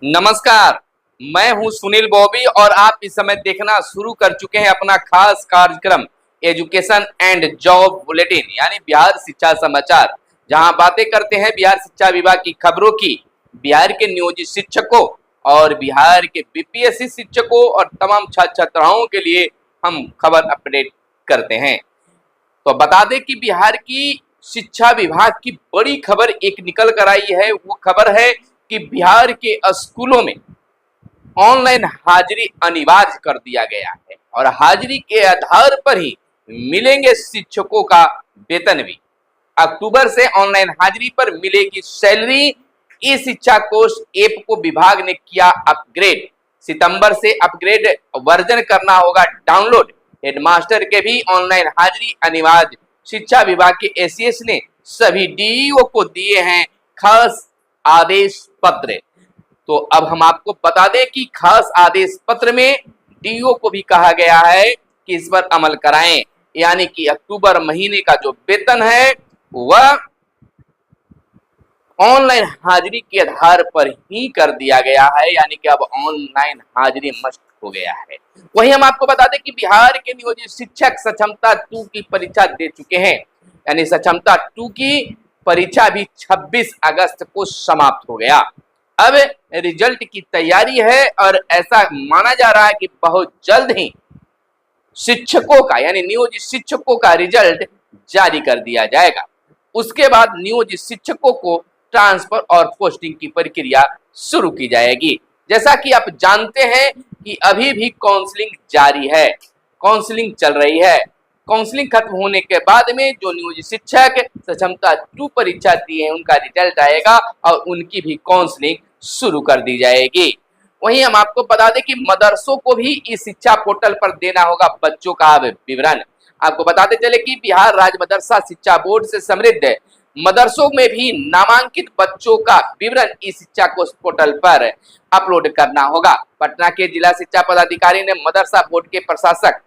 नमस्कार। मैं हूं सुनील बॉबी और आप इस समय देखना शुरू कर चुके हैं अपना खास कार्यक्रम एजुकेशन एंड जॉब बुलेटिन यानी बिहार शिक्षा समाचार, जहां बातें करते हैं बिहार शिक्षा विभाग की खबरों की, बिहार के नियोजित शिक्षकों और बिहार के बीपीएससी शिक्षकों और तमाम छात्र छात्राओं के लिए हम खबर अपडेट करते हैं। तो बता दें कि बिहार की शिक्षा विभाग की बड़ी खबर एक निकल कर आई है। वो खबर है कि बिहार के स्कूलों में ऑनलाइन हाजिरी अनिवार्य कर दिया गया है और हाजिरी के आधार पर ही मिलेंगे शिक्षकों का वेतन भी। अक्टूबर से ऑनलाइन हाजिरी पर मिलेगी सैलरी। ई शिक्षा कोष ऐप को विभाग ने किया अपग्रेड। सितंबर से अपग्रेड वर्जन करना होगा डाउनलोड। हेडमास्टर के भी ऑनलाइन हाजिरी अनिवार्य। शिक्षा विभाग के एसीएस ने सभी डीईओ को दिए हैं खास आदेश पत्र। तो अब हम आपको बता दें कि खास आदेश पत्र में डीईओ को भी कहा गया है कि इस पर अमल कराएं, यानी कि अक्टूबर महीने का जो वेतन है वह ऑनलाइन हाजिरी के आधार पर ही कर दिया गया है, यानी कि अब ऑनलाइन हाजिरी मस्ट हो गया है। वहीं हम आपको बता दें कि बिहार के नियोजित शिक्षक सक्षमता 2 की परीक्षा दे चुके हैं, यानी सक्षमता 2 की परीक्षा भी 26 अगस्त को समाप्त हो गया। अब रिजल्ट की तैयारी है और ऐसा माना जा रहा है कि बहुत जल्द ही शिक्षकों का यानी नियोजित शिक्षकों का रिजल्ट जारी कर दिया जाएगा। उसके बाद नियोजित शिक्षकों को ट्रांसफर और पोस्टिंग की प्रक्रिया शुरू की जाएगी। जैसा कि आप जानते हैं कि अभी भी काउंसलिंग जारी है, काउंसलिंग चल रही है। काउंसलिंग खत्म होने के बाद में जो नियोजित शिक्षक सक्षमता 2 परीक्षा दिए हैं उनका रिजल्ट आएगा और उनकी भी काउंसलिंग शुरू कर दी जाएगी। वहीं हम आपको बता दें कि मदरसों को भी इस शिक्षा पोर्टल पर देना होगा बच्चों का विवरण। आपको बताते चले कि बिहार राज्य मदरसा शिक्षा बोर्ड से समृद्ध मदरसों में भी नामांकित बच्चों का विवरण इस शिक्षा कोष पोर्टल पर अपलोड करना होगा। पटना के जिला शिक्षा पदाधिकारी ने मदरसा बोर्ड के प्रशासक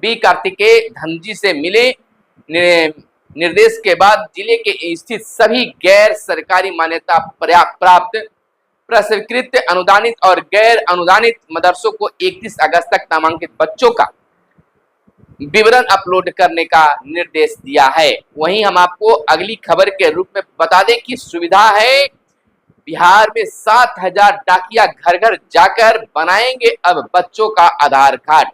बी कार्तिकेय धनजी से मिले निर्देश के बाद जिले के स्थित सभी गैर सरकारी मान्यता प्राप्त प्रस्वीकृत अनुदानित और गैर अनुदानित मदरसों को 31 अगस्त तक नामांकित बच्चों का विवरण अपलोड करने का निर्देश दिया है। वहीं हम आपको अगली खबर के रूप में बता दें कि सुविधा है बिहार में 7,000 डाकिया घर घर जाकर बनाएंगे अब बच्चों का आधार कार्ड।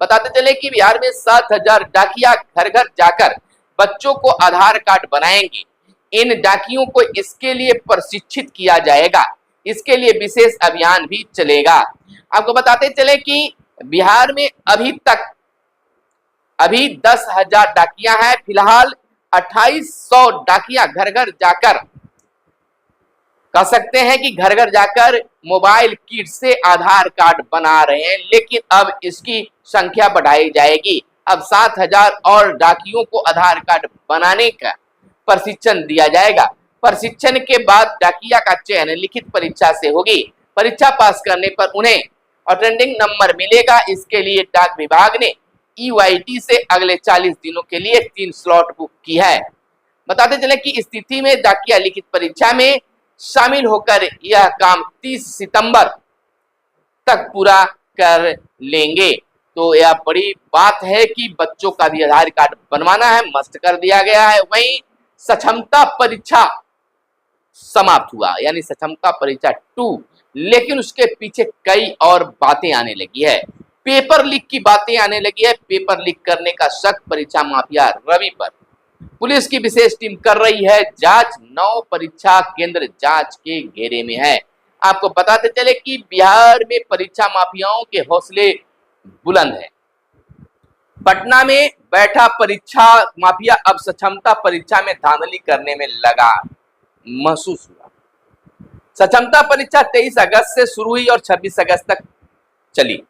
बताते चले कि बिहार में 7,000 डाकिया घर घर जाकर बच्चों को आधार कार्ड बनाएंगे। इन डाकियों को इसके लिए प्रशिक्षित किया जाएगा। इसके लिए विशेष अभियान भी चलेगा। आपको बताते चले कि बिहार में अभी 10,000 डाकिया हैं। फिलहाल 2800 डाकिया घर घर जाकर कह सकते हैं कि घर घर जाकर मोबाइल किट से आधार कार्ड बना रहे हैं, लेकिन अब इसकी संख्या बढ़ाई जाएगी। अब 7,000 और डाकियों को आधार कार्ड बनाने का प्रशिक्षण दिया जाएगा। प्रशिक्षण के बाद डाकिया का चयन लिखित परीक्षा से होगी। परीक्षा पास करने पर उन्हें अटेंडिंग नंबर मिलेगा। इसके लिए डाक विभाग ने ईवाईटी से अगले 40 दिनों के लिए 3 स्लॉट बुक की है। बताते चले कि स्थिति में डाकिया लिखित परीक्षा में शामिल होकर यह काम 30 सितंबर तक पूरा कर लेंगे। तो यह बड़ी बात है कि बच्चों का भी आधार कार्ड बनवाना है, मस्त कर दिया गया है। वहीं सक्षमता परीक्षा समाप्त हुआ यानी सक्षमता परीक्षा 2, लेकिन उसके पीछे कई और बातें आने लगी है। पेपर लीक की बातें आने लगी है। पेपर लीक करने का शक परीक्षा माफिया रवि पर। पुलिस की विशेष टीम कर रही है जांच। 9 परीक्षा केंद्र जांच के घेरे में है। आपको बताते चले कि बिहार में परीक्षा माफियाओं के हौसले बुलंद हैं। पटना में बैठा परीक्षा माफिया अब सक्षमता परीक्षा में धांधली करने में लगा महसूस हुआ। सक्षमता परीक्षा 23 अगस्त से शुरू हुई और 26 अगस्त तक चली।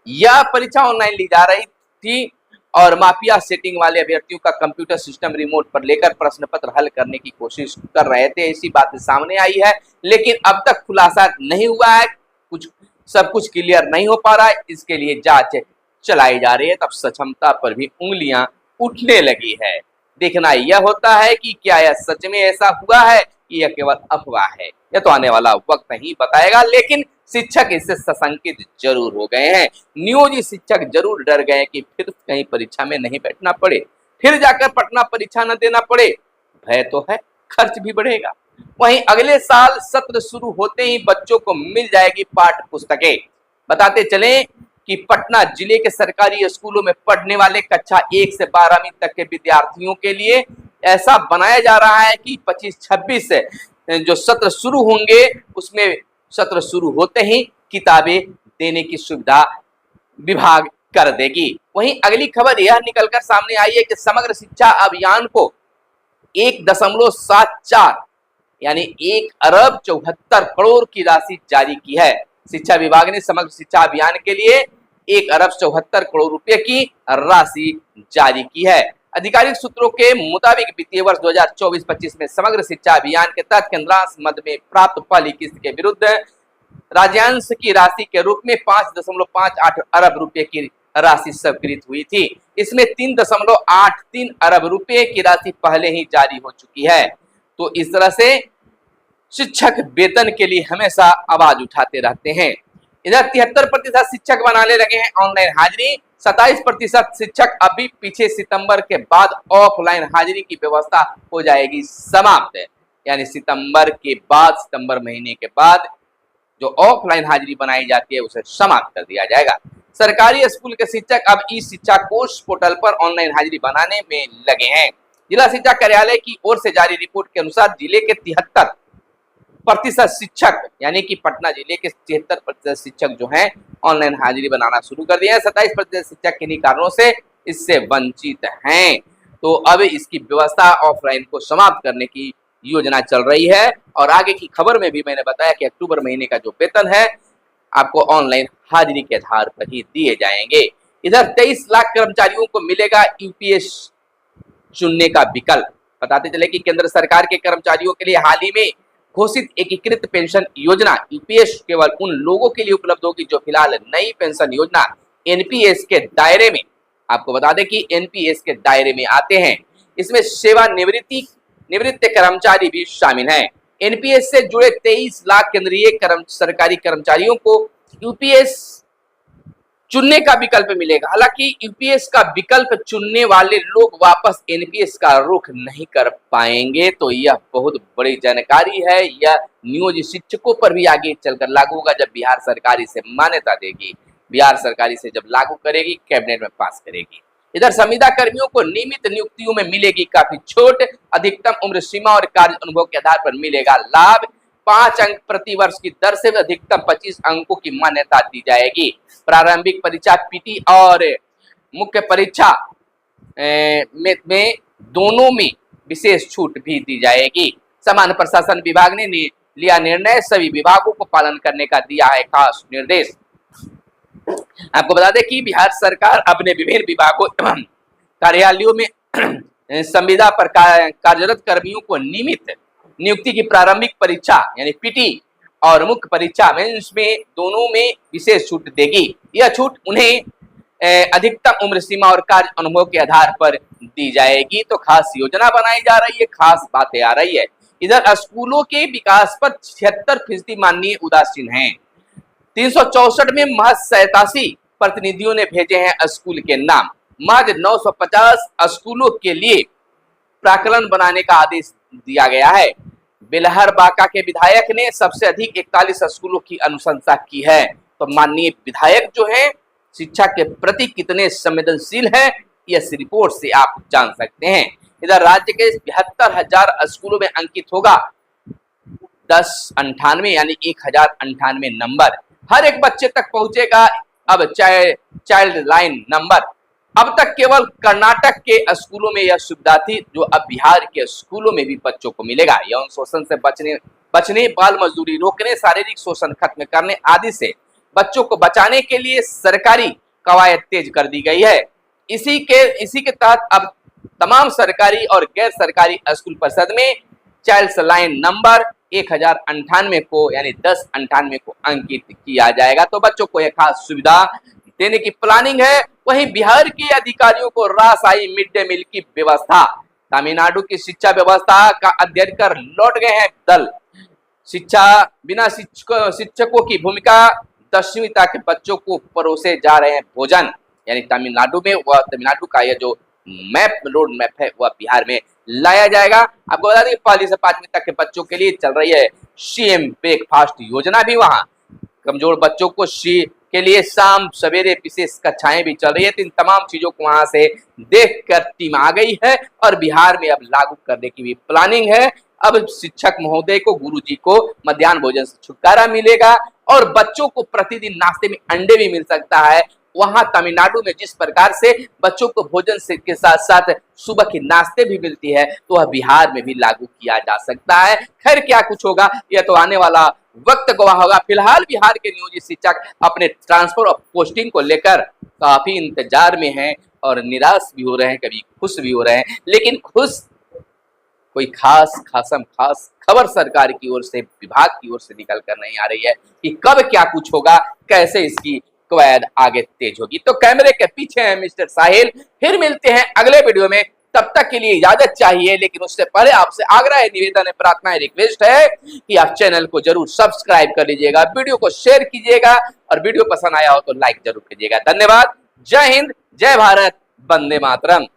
यह परीक्षा ऑनलाइन ली जा रही थी और माफिया सेटिंग वाले अभ्यर्थियों का कंप्यूटर सिस्टम रिमोट पर लेकर प्रश्न पत्र हल करने की कोशिश कर रहे थे। ऐसी बात सामने आई है, लेकिन अब तक खुलासा नहीं हुआ है। सब कुछ क्लियर नहीं हो पा रहा है। इसके लिए जांच चलाई जा रही है। तब सक्षमता पर भी उंगलियां उठने लगी है। देखना यह होता है कि क्या यह सच में ऐसा हुआ है कि यह केवल अफवाह है। यह तो आने वाला वक्त ही बताएगा, लेकिन शिक्षक इससे सशंकित जरूर हो गए हैं। नियोजित शिक्षक जरूर डर गए कि फिर कहीं परीक्षा में नहीं बैठना पड़े, फिर जाकर पटना परीक्षा न देना पड़े। भय तो है, खर्च भी बढ़ेगा। वहीं अगले साल सत्र शुरू होते ही बच्चों को मिल जाएगी पाठ्य पुस्तकें। बताते चलें कि पटना जिले के सरकारी स्कूलों में पढ़ने वाले कक्षा 1 से 12वीं तक के विद्यार्थियों के लिए ऐसा बनाया जा रहा है कि 25-26 से जो सत्र शुरू होंगे उसमें सत्र शुरू होते ही किताबें देने की सुविधा विभाग कर देगी। वहीं अगली खबर यह निकलकर सामने आई है कि समग्र शिक्षा अभियान को 1.74 यानी 1 अरब 74 करोड़ की राशि जारी की है। शिक्षा विभाग ने समग्र शिक्षा अभियान के लिए 1 अरब 74 करोड़ रुपए की राशि जारी की है। आधिकारिक सूत्रों के मुताबिक वित्तीय वर्ष 2024-25 में समग्र शिक्षा अभियान के तहत केंद्रांश मद में प्राप्त पहली किस्त के विरुद्ध राज्यांश की राशि के रूप में 5.58 अरब रुपए की राशि स्वीकृत हुई थी। इसमें 3.83 अरब रुपए की राशि पहले ही जारी हो चुकी है। तो इस तरह से शिक्षक वेतन के लिए हमेशा आवाज उठाते रहते हैं। इधर 73% शिक्षक बनाने लगे हैं ऑनलाइन हाजिरी। 27% शिक्षक अभी पीछे। सितंबर के बाद ऑफलाइन हाजिरी की व्यवस्था हो जाएगी समाप्त। यानी सितंबर के बाद, सितंबर महीने के बाद जो ऑफलाइन हाजिरी बनाई जाती है उसे समाप्त कर दिया जाएगा। सरकारी स्कूल के शिक्षक अब ई शिक्षा कोष पोर्टल पर ऑनलाइन हाजिरी बनाने में लगे हैं। जिला शिक्षा कार्यालय की ओर से जारी रिपोर्ट के अनुसार जिले के 73% शिक्षक यानी कि पटना जिले के 73% शिक्षक जो हैं ऑनलाइन हाजिरी बनाना शुरू कर दिया है। 27% शिक्षक किन्हीं कारणों से इससे वंचित हैं। तो अब इसकी व्यवस्था ऑफलाइन को समाप्त करने की योजना चल रही है। और आगे की खबर में भी मैंने बताया कि अक्टूबर महीने का जो वेतन है आपको ऑनलाइन हाजिरी के आधार पर ही दिए जाएंगे। इधर 23 लाख कर्मचारियों को मिलेगा यूपीएस चुनने का विकल्प। बताते चले कि केंद्र सरकार के कर्मचारियों के लिए हाल ही में घोषित एकीकृत पेंशन योजना यूपीएस केवल उन लोगों के लिए उपलब्ध होगी जो फिलहाल नई पेंशन योजना एनपीएस के दायरे में, आपको बता दें कि एनपीएस के दायरे में आते हैं। इसमें निवृत्त कर्मचारी भी शामिल हैं। एनपीएस से जुड़े 23 लाख केंद्रीय सरकारी कर्मचारियों को यूपीएस चुनने का विकल्प मिलेगा। हालांकि यूपीएस का विकल्प चुनने वाले लोग वापस एनपीएस का रुख नहीं कर पाएंगे। तो यह बहुत बड़ी जानकारी है। यह नियोजित शिक्षकों पर भी आगे चलकर लागू होगा जब बिहार सरकार इसे मान्यता देगी, बिहार सरकार इसे जब लागू करेगी, कैबिनेट में पास करेगी। इधर संविदा कर्मियों को नियमित नियुक्तियों में मिलेगी काफी छूट। अधिकतम उम्र सीमा और कार्य अनुभव के आधार पर मिलेगा लाभ। 5 अंक प्रति वर्ष की दर से अधिकतम 25 अंकों की मान्यता दी जाएगी। प्रारंभिक परीक्षा पीटी और मुख्य परीक्षा में दोनों में विशेष छूट भी दी जाएगी। सामान्य प्रशासन विभाग ने लिया निर्णय, सभी विभागों को पालन करने का दिया है खास निर्देश। आपको बता दें कि बिहार सरकार अपने विभिन्न विभागों एवं कार्यालयों में संविदा पर कार्यरत कर्मियों को नियमित नियुक्ति की प्रारंभिक परीक्षा यानी पीटी और मुख्य परीक्षा मेंस में दोनों में विशेष छूट देगी। यह छूट उन्हें अधिकतम उम्र सीमा और कार्य अनुभव के आधार पर दी जाएगी। तो खास योजना बनाई जा रही है, खास बातें आ रही है। इधर स्कूलों के विकास पर 76% माननीय उदासीन हैं। 364 में महज 87 प्रतिनिधियों ने भेजे हैं स्कूल के नाम। महज 950 स्कूलों के लिए प्राक्कलन बनाने का आदेश दिया गया है। बेलहर बांका के विधायक ने सबसे अधिक 41 स्कूलों की अनुशंसा की है। तो माननीय विधायक जो है शिक्षा के प्रति कितने संवेदनशील है इस रिपोर्ट से आप जान सकते हैं। इधर राज्य के 72,000 स्कूलों में अंकित होगा 1098 यानी 1098 नंबर। हर एक बच्चे तक पहुंचेगा अब चाइल्ड लाइन नंबर। अब तक केवल कर्नाटक के स्कूलों में यह सुविधा थी, जो अब बिहार के स्कूलों में भी बच्चों को मिलेगा। यौन शोषण से बचने, बाल मजदूरी रोकने, शारीरिक शोषण खत्म करने आदि से बच्चों को बचाने के लिए सरकारी कवायद तेज कर दी गई है। इसी के तहत अब तमाम सरकारी और गैर सरकारी स्कूल परिषद में चाइल्ड लाइन नंबर 1098 को यानी 1098 को अंकित किया जाएगा। तो बच्चों को यह खास सुविधा देने की प्लानिंग है। वहीं बिहार के अधिकारियों को रास आई मिड डे मील की व्यवस्था। तमिलनाडु की शिक्षा व्यवस्था का अध्ययन कर लौट गए हैं दल। शिक्षा बिना शिक्षकों की भूमिका, 10वीं तक के बच्चों को परोसे जा रहे हैं भोजन। यानी तमिलनाडु में वह तमिलनाडु का यह जो रोड मैप है वह बिहार में लाया जाएगा। आपको बता दें 1ली से 5वीं तक के बच्चों के लिए चल रही है सीएम ब्रेकफास्ट योजना भी वहां। कमजोर बच्चों को के लिए शाम सवेरे विशेष कक्षाएं भी चल रही है। तो इन तमाम चीजों को वहां से देखकर टीम आ गई है और बिहार में अब लागू करने की भी प्लानिंग है। अब शिक्षक महोदय को, गुरुजी को मध्याह्न भोजन से छुटकारा मिलेगा और बच्चों को प्रतिदिन नाश्ते में अंडे भी मिल सकता है। वहां तमिलनाडु में जिस प्रकार से बच्चों को भोजन से के साथ साथ सुबह की नाश्ते भी मिलती है, तो वह बिहार में भी लागू किया जा सकता है। खैर क्या कुछ होगा यह तो आने वाला वक्त गवाह होगा। फिलहाल बिहार के नियोजित शिक्षक अपने ट्रांसफर और पोस्टिंग को लेकर काफी इंतजार में हैं और निराश भी हो रहे हैं, कभी खुश भी हो रहे हैं। लेकिन खुश कोई खास खबर सरकार की ओर से, विभाग की ओर से निकल कर नहीं आ रही है कि कब क्या कुछ होगा, कैसे इसकी कवायद आगे तेज होगी। तो कैमरे के पीछे है मिस्टर साहिल। फिर मिलते हैं अगले वीडियो में, तब तक के लिए इजाजत चाहिए। लेकिन उससे पहले आपसे आग्रह है, निवेदन है, प्रार्थना है, रिक्वेस्ट है कि आप चैनल को जरूर सब्सक्राइब कर लीजिएगा, वीडियो को शेयर कीजिएगा और वीडियो पसंद आया हो तो लाइक जरूर कीजिएगा। धन्यवाद। जय हिंद, जय भारत, वंदे मातरम।